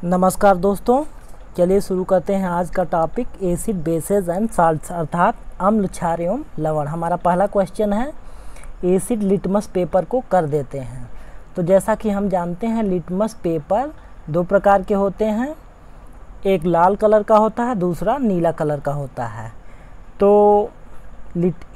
नमस्कार दोस्तों, चलिए शुरू करते हैं आज का topic acid bases and salts अर्थात अम्ल, क्षार एवं लवण। हमारा पहला क्वेश्चन है एसिड लिटमस पेपर को कर देते हैं। तो जैसा कि हम जानते हैं लिटमस पेपर दो प्रकार के होते हैं, एक लाल कलर का होता है, दूसरा नीला कलर का होता है। तो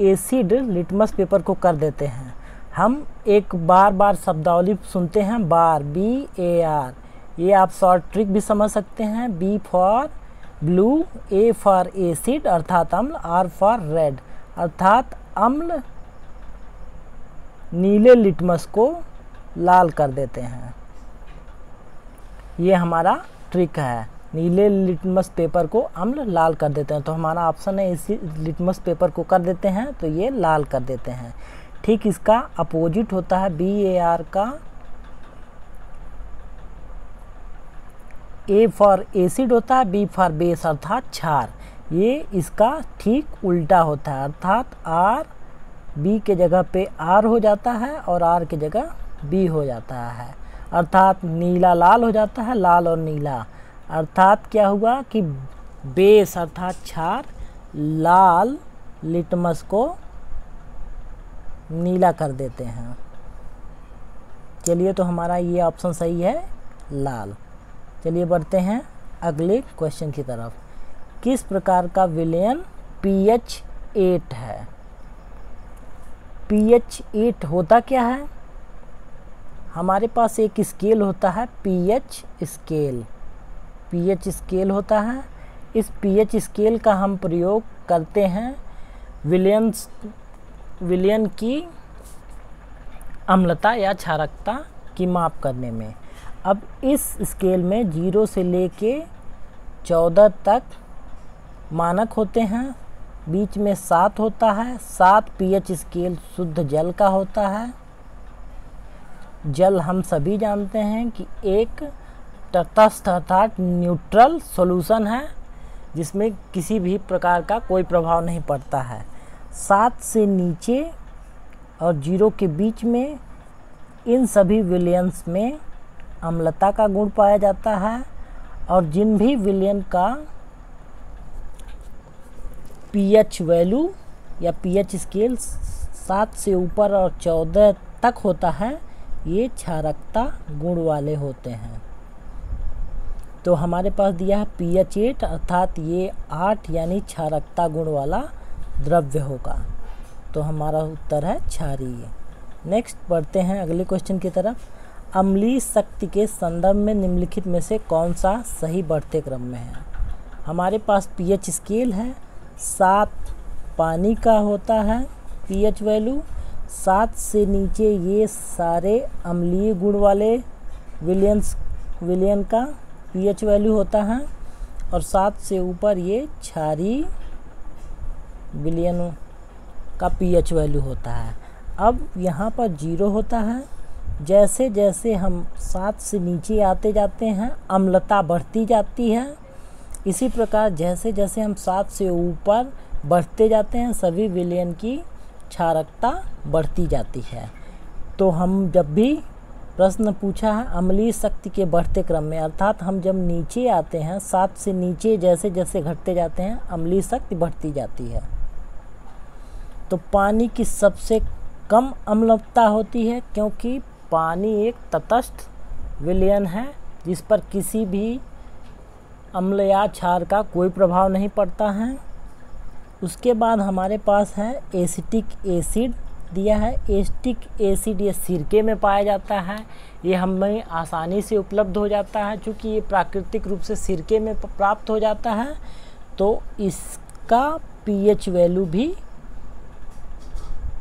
एसिड लिटमस पेपर को कर देते हैं। हम एक बार शब्दावली सुनते हैं, बार BAR, ये आप शॉर्ट ट्रिक भी समझ सकते हैं। B for blue, A for acid अर्थात अम्ल, R फॉर रेड अर्थात अम्ल नीले लिटमस को लाल कर देते हैं। ये हमारा ट्रिक है, नीले लिटमस पेपर को अम्ल लाल कर देते हैं। तो हमारा ऑप्शन है एसिड लिटमस पेपर को कर देते हैं, तो ये लाल कर देते हैं। ठीक इसका अपोजिट होता है BAR का, A फॉर एसिड होता है, B फॉर बेस अर्थात क्षार। ये इसका ठीक उल्टा होता है अर्थात R B के जगह पे R हो जाता है और R के जगह B हो जाता है अर्थात नीला लाल हो जाता है, लाल और नीला अर्थात क्या हुआ कि बेस अर्थात क्षार लाल लिटमस को नीला कर देते हैं। चलिए, तो हमारा ये ऑप्शन सही है, लाल। चलिए बढ़ते हैं अगले क्वेश्चन की तरफ। किस प्रकार का विलयन pH 8 है? pH 8 होता क्या है? हमारे पास एक स्केल होता है pH स्केल, pH स्केल होता है। इस pH स्केल का हम प्रयोग करते हैं विलयन की अम्लता या क्षारकता की माप करने में। अब इस स्केल में 0 से लेके 14 तक मानक होते हैं, बीच में 7 होता है। 7 pH स्केल शुद्ध जल का होता है। जल हम सभी जानते हैं कि एक तटस्थ अर्थात न्यूट्रल सॉल्यूशन है जिसमें किसी भी प्रकार का कोई प्रभाव नहीं पड़ता है। 7 से नीचे और 0 के बीच में इन सभी विलयंस में अम्लता का गुण पाया जाता है और जिन भी विलयन का pH वैल्यू या pH स्केल 7 से ऊपर और 14 तक होता है, ये क्षारकता गुण वाले होते हैं। तो हमारे पास दिया है pH 8 अर्थात ये 8 यानी क्षारकता गुण वाला द्रव्य होगा। तो हमारा उत्तर है क्षारीय। नेक्स्ट बढ़ते हैं अगले क्वेश्चन की तरफ। अम्लीय शक्ति के संदर्भ में निम्नलिखित में से कौन सा सही बढ़ते क्रम में है? हमारे पास pH स्केल है, 7 पानी का होता है pH वैल्यू। 7 से नीचे ये सारे अम्लीय गुण वाले विलयन का pH वैल्यू होता है और 7 से ऊपर ये क्षारीय विलयन का pH वैल्यू होता है। अब यहाँ पर 0 होता है। जैसे जैसे हम 7 से नीचे आते जाते हैं अम्लता बढ़ती जाती है। इसी प्रकार जैसे जैसे हम 7 से ऊपर बढ़ते जाते हैं सभी विलयन की क्षारकता बढ़ती जाती है। तो हम जब भी प्रश्न पूछा है अम्लीय शक्ति के बढ़ते क्रम में अर्थात हम जब नीचे आते हैं 7 से नीचे जैसे जैसे घटते जाते हैं अम्लीय शक्ति बढ़ती जाती है। तो पानी की सबसे कम अम्लता होती है क्योंकि पानी एक तटस्थ विलयन है जिस पर किसी भी अम्ल या क्षार का कोई प्रभाव नहीं पड़ता है। उसके बाद हमारे पास है एसिटिक एसिड दिया है। एसिटिक एसिड ये सिरके में पाया जाता है, ये हमें आसानी से उपलब्ध हो जाता है क्योंकि ये प्राकृतिक रूप से सिरके में प्राप्त हो जाता है। तो इसका pH वैल्यू भी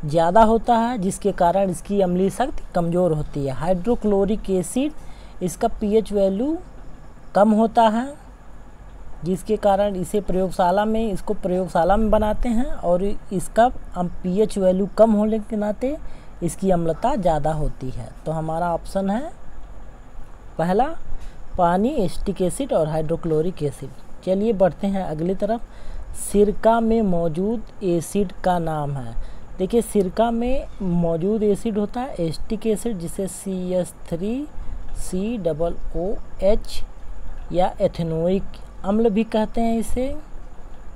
ज़्यादा होता है जिसके कारण इसकी अम्लीय शक्ति कमज़ोर होती है। हाइड्रोक्लोरिक एसिड इसका pH वैल्यू कम होता है जिसके कारण इसको प्रयोगशाला में बनाते हैं और इसका pH वैल्यू कम होने के नाते इसकी अम्लता ज़्यादा होती है। तो हमारा ऑप्शन है पहला, पानी, एसिटिक एसिड और हाइड्रोक्लोरिक एसिड। चलिए बढ़ते हैं अगली तरफ। सिरका में मौजूद एसिड का नाम है। देखिए सिरका में मौजूद एसिड होता है एसिटिक एसिड जिसे CH3COOH या एथेनोइक अम्ल भी कहते हैं इसे,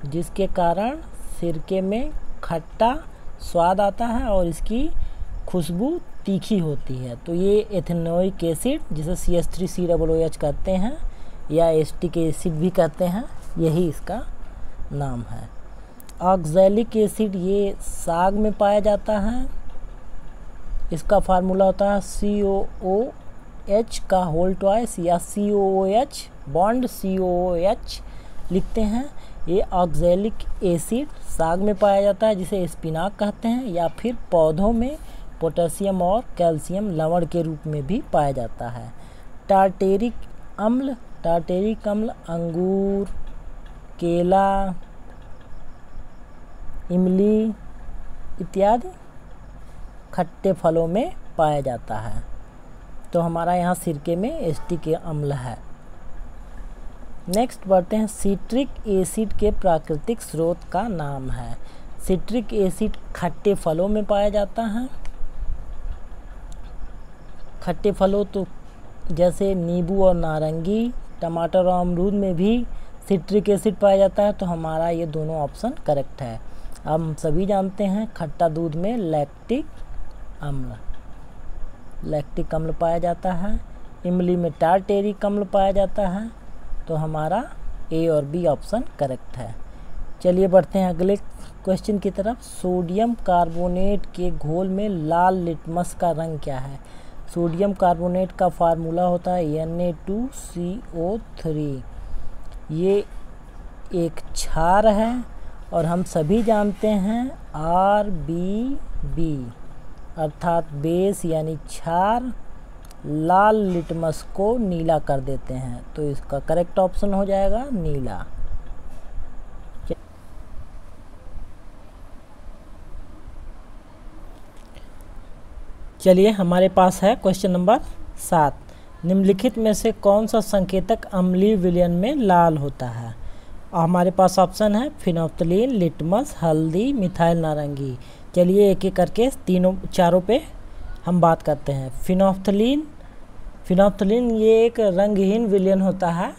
जिसके कारण सिरके में खट्टा स्वाद आता है और इसकी खुशबू तीखी होती है। तो ये एथेनोइक एसिड, जिसे CH3COOH कहते हैं या एसिटिक एसिड भी कहते हैं, यही इसका नाम है। ऑक्सैलिक एसिड ये साग में पाया जाता है। इसका फार्मूला होता है COOH का होल ट्वाइस या COOH बॉन्ड COOH लिखते हैं। ये ऑक्सैलिक एसिड साग में पाया जाता है, जिसे स्पिनाक कहते हैं, या फिर पौधों में पोटेशियम और कैल्शियम लवण के रूप में भी पाया जाता है। टार्टेरिक अम्ल अंगूर, केला, इमली इत्यादि खट्टे फलों में पाया जाता है। तो हमारा यहाँ सिरके में एसिटिक अम्ल है। नेक्स्ट बढ़ते हैं, सिट्रिक एसिड के प्राकृतिक स्रोत का नाम है। सिट्रिक एसिड खट्टे फलों में पाया जाता है। खट्टे फलों तो जैसे नींबू और नारंगी, टमाटर और अमरूद में भी सिट्रिक एसिड पाया जाता है। तो हमारा ये दोनों ऑप्शन करेक्ट है। हम सभी जानते हैं खट्टा दूध में लैक्टिक अम्ल पाया जाता है। इमली में टार्टेरिक अम्ल पाया जाता है। तो हमारा ए और बी ऑप्शन करेक्ट है। चलिए बढ़ते हैं अगले क्वेश्चन की तरफ। सोडियम कार्बोनेट के घोल में लाल लिटमस का रंग क्या है? सोडियम कार्बोनेट का फार्मूला होता है Na2CO3। ये एक क्षार है और हम सभी जानते हैं RBB अर्थात बेस यानी क्षार लाल लिटमस को नीला कर देते हैं। तो इसका करेक्ट ऑप्शन हो जाएगा नीला। चलिए हमारे पास है क्वेश्चन नंबर 7। निम्नलिखित में से कौन सा संकेतक अम्लीय विलयन में लाल होता है? हमारे पास ऑप्शन है फिनोफ्थलीन, लिटमस, हल्दी, मिथाइल नारंगी। चलिए एक एक करके चारों पे हम बात करते हैं। फिनोफ्थलीन ये एक रंगहीन विलयन होता है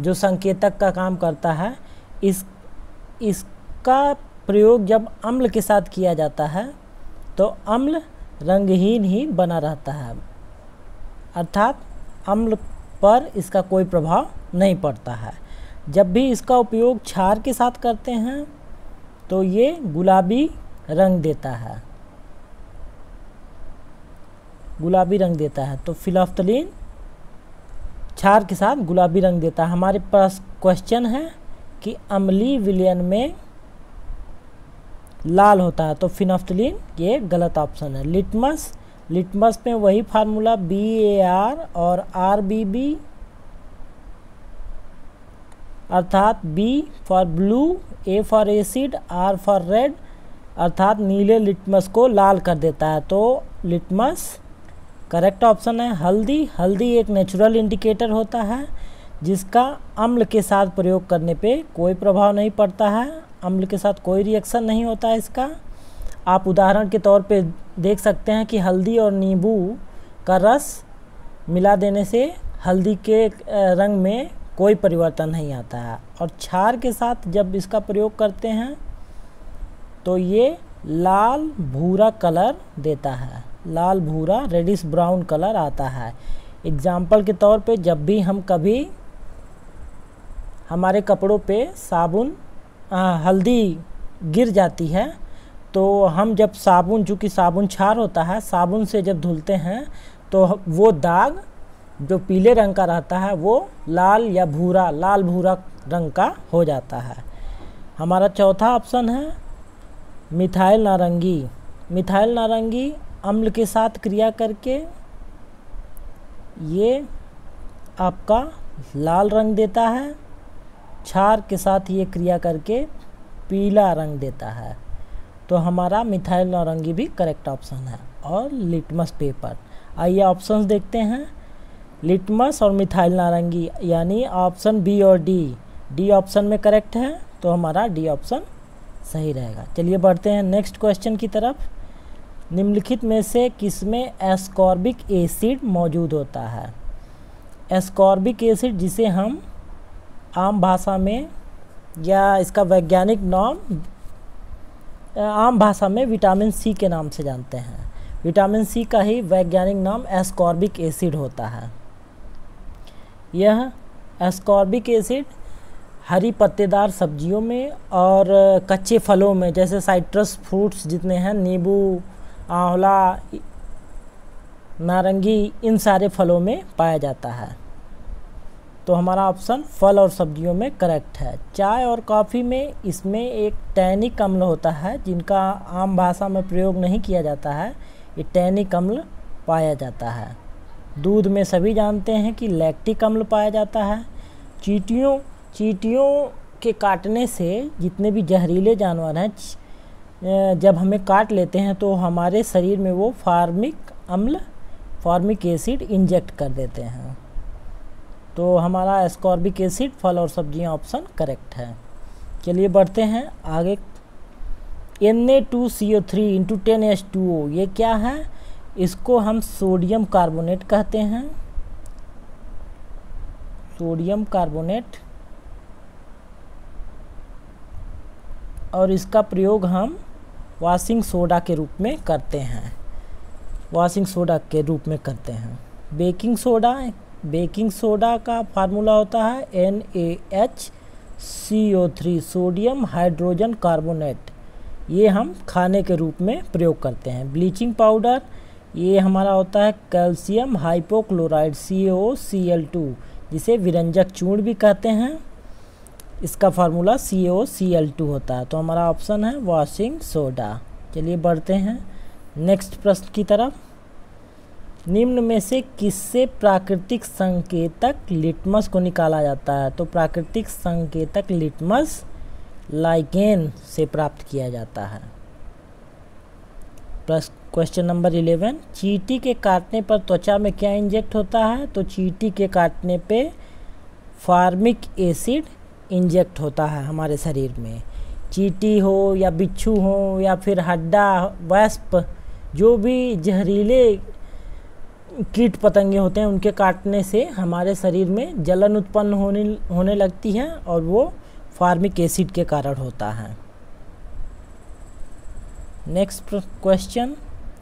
जो संकेतक का काम करता है। इसका प्रयोग जब अम्ल के साथ किया जाता है तो अम्ल रंगहीन ही बना रहता है, अर्थात अम्ल पर इसका कोई प्रभाव नहीं पड़ता है। जब भी इसका उपयोग क्षार के साथ करते हैं तो ये गुलाबी रंग देता है, तो फिनोफ्थलीन क्षार के साथ गुलाबी रंग देता है। हमारे पास क्वेश्चन है कि अम्लीय विलयन में लाल होता है, तो फिनोफ्थलीन ये गलत ऑप्शन है। लिटमस में वही फार्मूला BAR और RBB अर्थात B for blue, A for acid, R for red अर्थात नीले लिटमस को लाल कर देता है। तो लिटमस करेक्ट ऑप्शन है। हल्दी एक नेचुरल इंडिकेटर होता है जिसका अम्ल के साथ प्रयोग करने पे कोई प्रभाव नहीं पड़ता है, अम्ल के साथ कोई रिएक्शन नहीं होता है इसका। आप उदाहरण के तौर पे देख सकते हैं कि हल्दी और नींबू का रस मिला देने से हल्दी के रंग में कोई परिवर्तन नहीं आता है, और क्षार के साथ जब इसका प्रयोग करते हैं तो ये लाल भूरा कलर देता है, लाल भूरा रेडिश ब्राउन कलर आता है। एग्जाम्पल के तौर पे जब भी हम कभी हमारे कपड़ों पे हल्दी गिर जाती है तो हम जब चूँकि साबुन क्षार होता है, साबुन से जब धुलते हैं तो वो दाग जो पीले रंग का रहता है वो लाल भूरा रंग का हो जाता है। हमारा चौथा ऑप्शन है मिथाइल नारंगी अम्ल के साथ क्रिया करके ये आपका लाल रंग देता है, क्षार के साथ ये क्रिया करके पीला रंग देता है। तो हमारा मिथाइल नारंगी भी करेक्ट ऑप्शन है। और लिटमस पेपर, आइए ऑप्शंस देखते हैं। लिटमस और मिथाइल नारंगी यानी ऑप्शन बी और डी ऑप्शन में करेक्ट है, तो हमारा डी ऑप्शन सही रहेगा। चलिए बढ़ते हैं नेक्स्ट क्वेश्चन की तरफ। निम्नलिखित में से किसमें एस्कॉर्बिक एसिड मौजूद होता है? एस्कॉर्बिक एसिड, जिसे हम आम भाषा में या इसका वैज्ञानिक नाम आम भाषा में विटामिन सी के नाम से जानते हैं। विटामिन सी का ही वैज्ञानिक नाम एस्कॉर्बिक एसिड होता है। यह एस्कॉर्बिक एसिड हरी पत्तेदार सब्जियों में और कच्चे फलों में, जैसे साइट्रस फ्रूट्स जितने हैं, नींबू, आंवला, नारंगी, इन सारे फलों में पाया जाता है। तो हमारा ऑप्शन फल और सब्जियों में करेक्ट है। चाय और कॉफ़ी में इसमें एक टैनिक अम्ल होता है, जिनका आम भाषा में प्रयोग नहीं किया जाता है। ये टैनिक अम्ल पाया जाता है। दूध में सभी जानते हैं कि लैक्टिक अम्ल पाया जाता है। चींटियों के काटने से जितने भी जहरीले जानवर हैं, जब हमें काट लेते हैं तो हमारे शरीर में वो फॉर्मिक एसिड इंजेक्ट कर देते हैं। तो हमारा एस्कॉर्बिक एसिड, फल और सब्जियां ऑप्शन करेक्ट है। चलिए बढ़ते हैं आगे। Na2CO3 × 10H2O, ये क्या है? इसको हम सोडियम कार्बोनेट कहते हैं। सोडियम कार्बोनेट, और इसका प्रयोग हम वॉशिंग सोडा के रूप में करते हैं। बेकिंग सोडा का फार्मूला होता है NaHCO3, सोडियम हाइड्रोजन कार्बोनेट। ये हम खाने के रूप में प्रयोग करते हैं। ब्लीचिंग पाउडर, ये हमारा होता है कैल्शियम हाइपोक्लोराइड CaOCl2, जिसे विरंजक चूर्ण भी कहते हैं। इसका फार्मूला CaOCl2 होता है। तो हमारा ऑप्शन है वॉशिंग सोडा। चलिए बढ़ते हैं नेक्स्ट प्रश्न की तरफ। निम्न में से किससे प्राकृतिक संकेतक लिटमस को निकाला जाता है? तो प्राकृतिक संकेतक लिटमस लाइकेन से प्राप्त किया जाता है। क्वेश्चन नंबर 11, चींटी के काटने पर त्वचा में क्या इंजेक्ट होता है? तो चींटी के काटने पे फॉर्मिक एसिड इंजेक्ट होता है हमारे शरीर में। चींटी हो या बिच्छू हो या फिर हड्डा, वैस्प, जो भी जहरीले कीट पतंगे होते हैं, उनके काटने से हमारे शरीर में जलन उत्पन्न होने लगती है, और वो फॉर्मिक एसिड के कारण होता है। नेक्स्ट क्वेश्चन,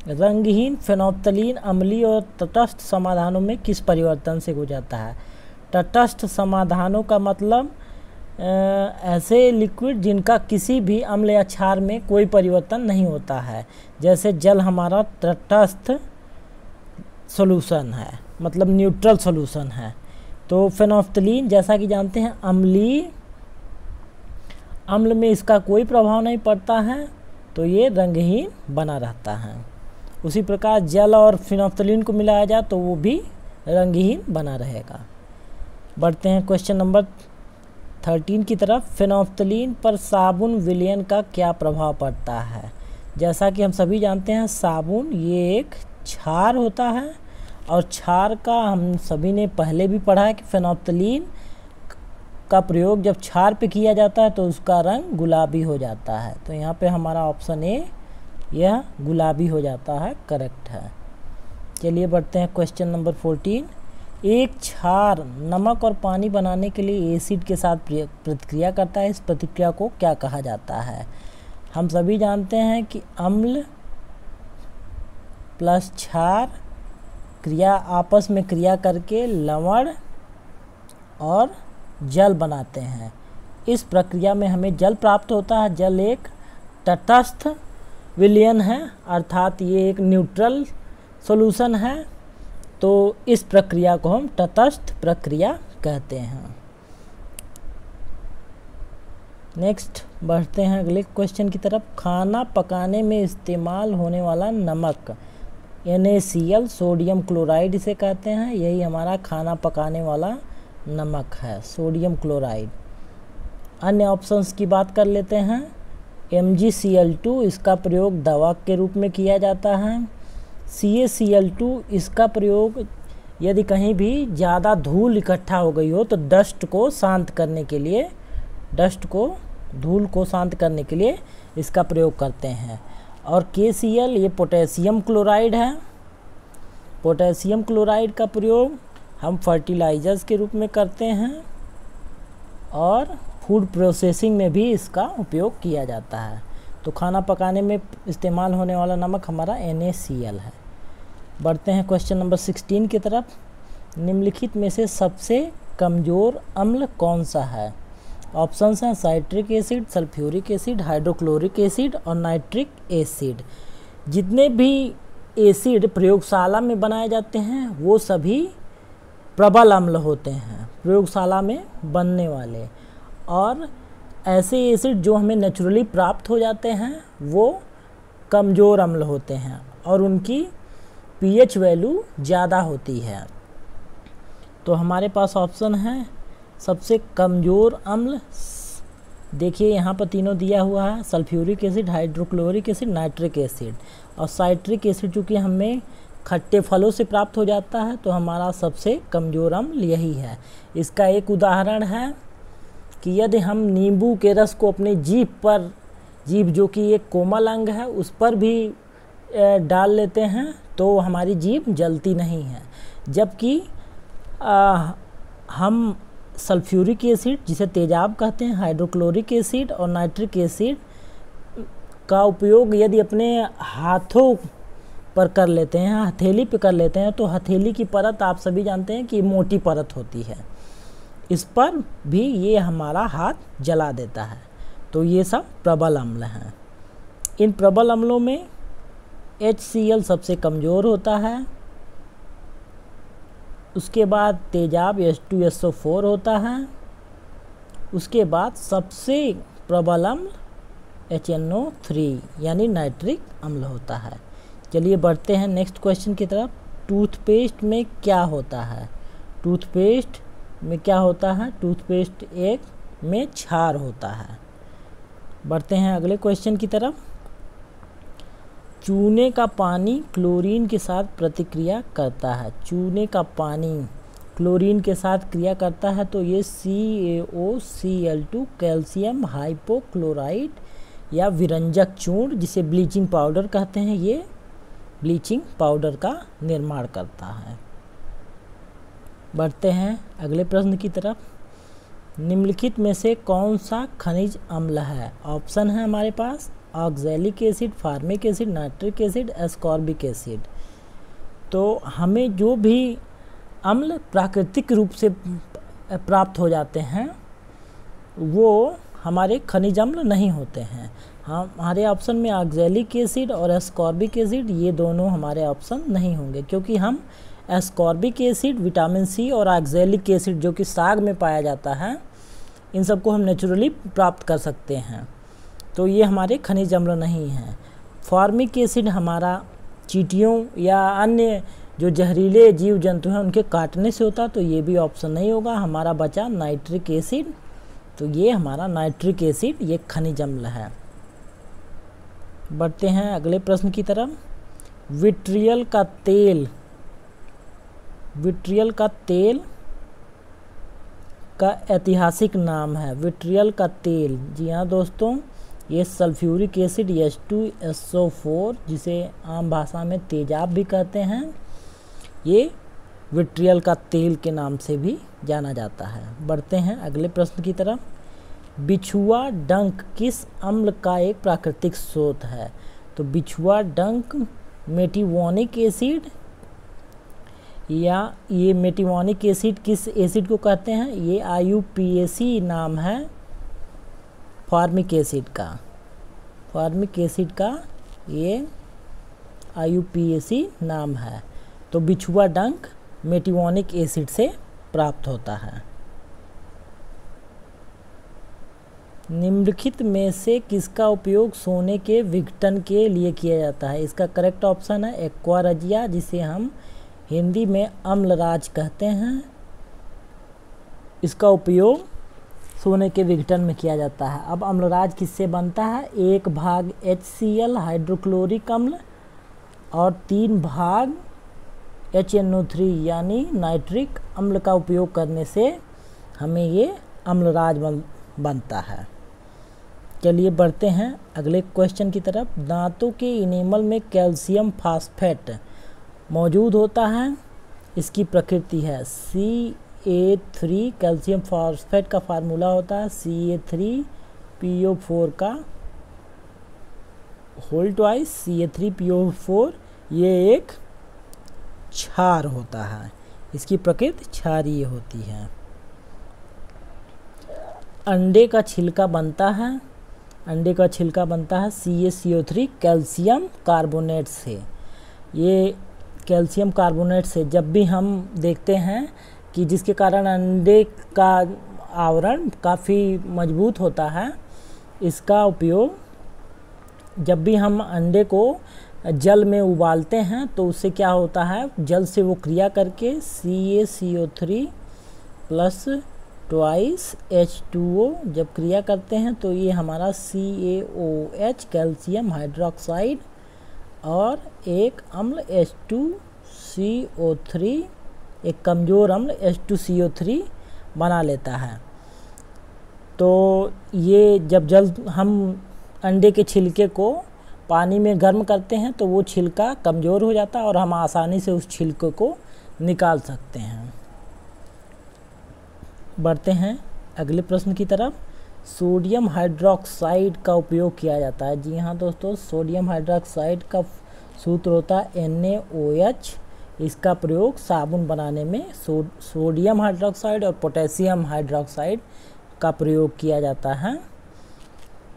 रंगहीन फेनोल्फ्थालीन अम्लीय और तटस्थ समाधानों में किस परिवर्तन से गुजरता है? तटस्थ समाधानों का मतलब ऐसे लिक्विड जिनका किसी भी अम्ल या क्षार में कोई परिवर्तन नहीं होता है। जैसे जल हमारा तटस्थ सॉल्यूशन है, मतलब न्यूट्रल सॉल्यूशन है। तो फेनोल्फ्थालीन, जैसा कि जानते हैं, अम्ल में इसका कोई प्रभाव नहीं पड़ता है, तो ये रंगहीन बना रहता है। उसी प्रकार जल और फेनोल्फ्थालीन को मिलाया जाए तो वो भी रंगहीन बना रहेगा। बढ़ते हैं क्वेश्चन नंबर 13 की तरफ। फेनोल्फ्थालीन पर साबुन विलयन का क्या प्रभाव पड़ता है? जैसा कि हम सभी जानते हैं, साबुन ये एक क्षार होता है, और क्षार का हम सभी ने पहले भी पढ़ा है कि फेनोल्फ्थालीन का प्रयोग जब क्षार पे किया जाता है तो उसका रंग गुलाबी हो जाता है। तो यहाँ पे हमारा ऑप्शन ए, यह गुलाबी हो जाता है, करेक्ट है। चलिए बढ़ते हैं क्वेश्चन नंबर 14। एक क्षार नमक और पानी बनाने के लिए एसिड के साथ प्रतिक्रिया करता है। इस प्रतिक्रिया को क्या कहा जाता है? हम सभी जानते हैं कि अम्ल प्लस क्षार आपस में क्रिया करके लवण और जल बनाते हैं। इस प्रक्रिया में हमें जल प्राप्त होता है। जल एक तटस्थ विलयन है, अर्थात ये एक न्यूट्रल सॉल्यूशन है। तो इस प्रक्रिया को हम तटस्थ प्रक्रिया कहते हैं। नेक्स्ट बढ़ते हैं अगले क्वेश्चन की तरफ। खाना पकाने में इस्तेमाल होने वाला नमक NaCl, सोडियम क्लोराइड इसे कहते हैं। यही हमारा खाना पकाने वाला नमक है, सोडियम क्लोराइड। अन्य ऑप्शंस की बात कर लेते हैं। MgCl2, इसका प्रयोग दवा के रूप में किया जाता है। CaCl2, इसका प्रयोग यदि कहीं भी ज़्यादा धूल इकट्ठा हो गई हो तो डस्ट को शांत करने के लिए, धूल को शांत करने के लिए इसका प्रयोग करते हैं। और KCl, ये पोटेशियम क्लोराइड है। पोटेशियम क्लोराइड का प्रयोग हम फर्टिलाइजर्स के रूप में करते हैं और फूड प्रोसेसिंग में भी इसका उपयोग किया जाता है। तो खाना पकाने में इस्तेमाल होने वाला नमक हमारा NaCl है। बढ़ते हैं क्वेश्चन नंबर 16 की तरफ। निम्नलिखित में से सबसे कमज़ोर अम्ल कौन सा है? ऑप्शंस हैं citric acid, sulphuric acid, hydrochloric acid और नाइट्रिक एसिड। जितने भी एसिड प्रयोगशाला में बनाए जाते हैं वो सभी प्रबल अम्ल होते हैं, प्रयोगशाला में बनने वाले। और ऐसे एसिड जो हमें नेचुरली प्राप्त हो जाते हैं वो कमज़ोर अम्ल होते हैं और उनकी pH वैल्यू ज़्यादा होती है। तो हमारे पास ऑप्शन है सबसे कमज़ोर अम्ल, देखिए यहाँ पर तीनों दिया हुआ है, sulphuric acid, hydrochloric acid, nitric acid. और साइट्रिक एसिड चूँकि हमें खट्टे फलों से प्राप्त हो जाता है तो हमारा सबसे कमज़ोर अम्ल यही है। इसका एक उदाहरण है कि यदि हम नींबू के रस को अपनी जीभ जो कि एक कोमल अंग है उस पर भी डाल लेते हैं तो हमारी जीभ जलती नहीं है। जबकि हम सल्फ्यूरिक एसिड जिसे तेजाब कहते हैं, हाइड्रोक्लोरिक एसिड और नाइट्रिक एसिड का उपयोग यदि अपने हाथों पर कर लेते हैं, हथेली पे कर लेते हैं, तो हथेली की परत आप सभी जानते हैं कि मोटी परत होती है, इस पर भी ये हमारा हाथ जला देता है। तो ये सब प्रबल अम्ल हैं। इन प्रबल अम्लों में HCl सबसे कमज़ोर होता है, उसके बाद तेजाब H2SO4 होता है, उसके बाद सबसे प्रबल अम्ल HNO3 यानी नाइट्रिक अम्ल होता है। चलिए बढ़ते हैं नेक्स्ट क्वेश्चन की तरफ। टूथपेस्ट में क्या होता है? टूथपेस्ट में क्या होता है? टूथपेस्ट एक में क्षार होता है। बढ़ते हैं अगले क्वेश्चन की तरफ। चूने का पानी क्लोरीन के साथ प्रतिक्रिया करता है। चूने का पानी क्लोरीन के साथ क्रिया करता है तो ये CaOCl2 कैल्शियम हाइपोक्लोराइड या विरंजक चूर्ण जिसे ब्लीचिंग पाउडर कहते हैं, ये ब्लीचिंग पाउडर का निर्माण करता है। बढ़ते हैं अगले प्रश्न की तरफ। निम्नलिखित में से कौन सा खनिज अम्ल है? ऑप्शन है हमारे पास oxalic acid, formic acid, nitric acid, ascorbic acid. तो हमें जो भी अम्ल प्राकृतिक रूप से प्राप्त हो जाते हैं वो हमारे खनिज अम्ल नहीं होते हैं। हमारे ऑप्शन में ऑक्सैलिक एसिड और एस्कॉर्बिक एसिड ये दोनों हमारे ऑप्शन नहीं होंगे, क्योंकि हम एस्कॉर्बिक एसिड, विटामिन C और ऑक्सैलिक एसिड जो कि साग में पाया जाता है, इन सबको हम नेचुरली प्राप्त कर सकते हैं, तो ये हमारे खनिज अम्ल नहीं हैं। फॉर्मिक एसिड हमारा चींटियों या अन्य जो जहरीले जीव जंतु हैं उनके काटने से होता, तो ये भी ऑप्शन नहीं होगा। हमारा बचा नाइट्रिक एसिड, तो ये हमारा नाइट्रिक एसिड ये खनिज अम्ल है। बढ़ते हैं अगले प्रश्न की तरफ। विट्रियल का तेल का ऐतिहासिक नाम है। विट्रियल का तेल, जी हाँ दोस्तों, ये सल्फ्यूरिक एसिड H2SO4 जिसे आम भाषा में तेजाब भी कहते हैं, ये विट्रियल का तेल के नाम से भी जाना जाता है। बढ़ते हैं अगले प्रश्न की तरफ। बिछुआ डंक किस अम्ल का एक प्राकृतिक स्रोत है? तो बिछुआ डंक मेटिवोनिक एसिड, या ये मेटिवोनिक एसिड किस एसिड को कहते हैं? ये IUPAC नाम है फॉर्मिक एसिड का। फॉर्मिक एसिड का ये IUPAC नाम है। तो बिछुआ डंक मेटिवोनिक एसिड से प्राप्त होता है। निम्नलिखित में से किसका उपयोग सोने के विघटन के लिए किया जाता है? इसका करेक्ट ऑप्शन है एक्वारजिया, जिसे हम हिंदी में अम्लराज कहते हैं। इसका उपयोग सोने के विघटन में किया जाता है। अब अम्लराज किससे बनता है? 1 भाग HCl हाइड्रोक्लोरिक अम्ल और 3 भाग HNO3 यानी नाइट्रिक अम्ल का उपयोग करने से हमें ये अम्लराज बनता है। चलिए बढ़ते हैं अगले क्वेश्चन की तरफ। दांतों के इनेमल में कैल्शियम फास्फेट मौजूद होता है इसकी प्रकृति है CA3 कैल्शियम फॉस्फेट का फार्मूला होता है CA3PO4 का होल ट्वाइस CA3PO4, ये एक क्षार होता है, इसकी प्रकृति क्षारीय होती है। अंडे का छिलका बनता है, अंडे का छिलका बनता है CaCO3 कैल्शियम कार्बोनेट से। ये कैल्शियम कार्बोनेट से जब भी हम देखते हैं कि जिसके कारण अंडे का आवरण काफ़ी मजबूत होता है, इसका उपयोग जब भी हम अंडे को जल में उबालते हैं तो उससे क्या होता है, जल से वो क्रिया करके CaCO3 प्लस ट्वाइस H2O जब क्रिया करते हैं तो ये हमारा CaOH कैल्शियम हाइड्रोक्साइड और एक अम्ल H2CO3, एक कमज़ोर अम्ल H2CO3 बना लेता है। तो ये जब हम अंडे के छिलके को पानी में गर्म करते हैं तो वो छिलका कमज़ोर हो जाता है और हम आसानी से उस छिलके को निकाल सकते हैं। बढ़ते हैं अगले प्रश्न की तरफ। सोडियम हाइड्रोक्साइड का उपयोग किया जाता है। जी हाँ दोस्तों, सोडियम हाइड्रोक्साइड का सूत्र होता है NaOH। इसका प्रयोग साबुन बनाने में सोडियम हाइड्रोक्साइड और पोटेशियम हाइड्रोक्साइड का प्रयोग किया जाता है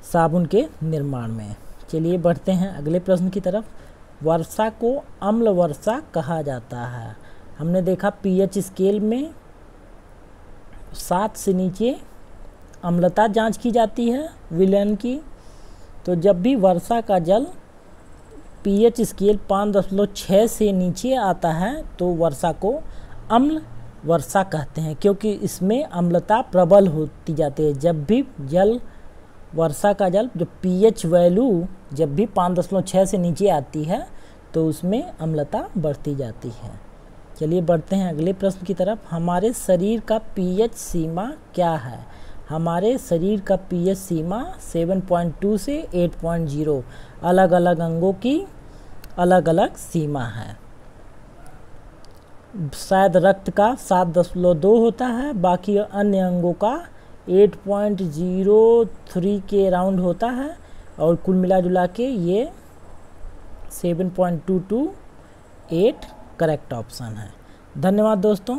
साबुन के निर्माण में। चलिए बढ़ते हैं अगले प्रश्न की तरफ। वर्षा को अम्ल वर्षा कहा जाता है। हमने देखा pH स्केल में 7 से नीचे अम्लता जांच की जाती है विलयन की। तो जब भी वर्षा का जल pH स्केल 5.6 से नीचे आता है तो वर्षा को अम्ल वर्षा कहते हैं, क्योंकि इसमें अम्लता प्रबल होती जाती है। जब भी वर्षा का जल जो pH वैल्यू जब भी 5.6 से नीचे आती है तो उसमें अम्लता बढ़ती जाती है। चलिए बढ़ते हैं अगले प्रश्न की तरफ। हमारे शरीर का pH सीमा क्या है। हमारे शरीर का pH सीमा 7.2 से 8.0, अलग अलग अंगों की अलग अलग सीमा है। शायद रक्त का 7.2 होता है, बाकी अन्य अंगों का 8.03 के राउंड होता है और कुल मिला जुला के ये 7.228 करेक्ट ऑप्शन है। धन्यवाद दोस्तों।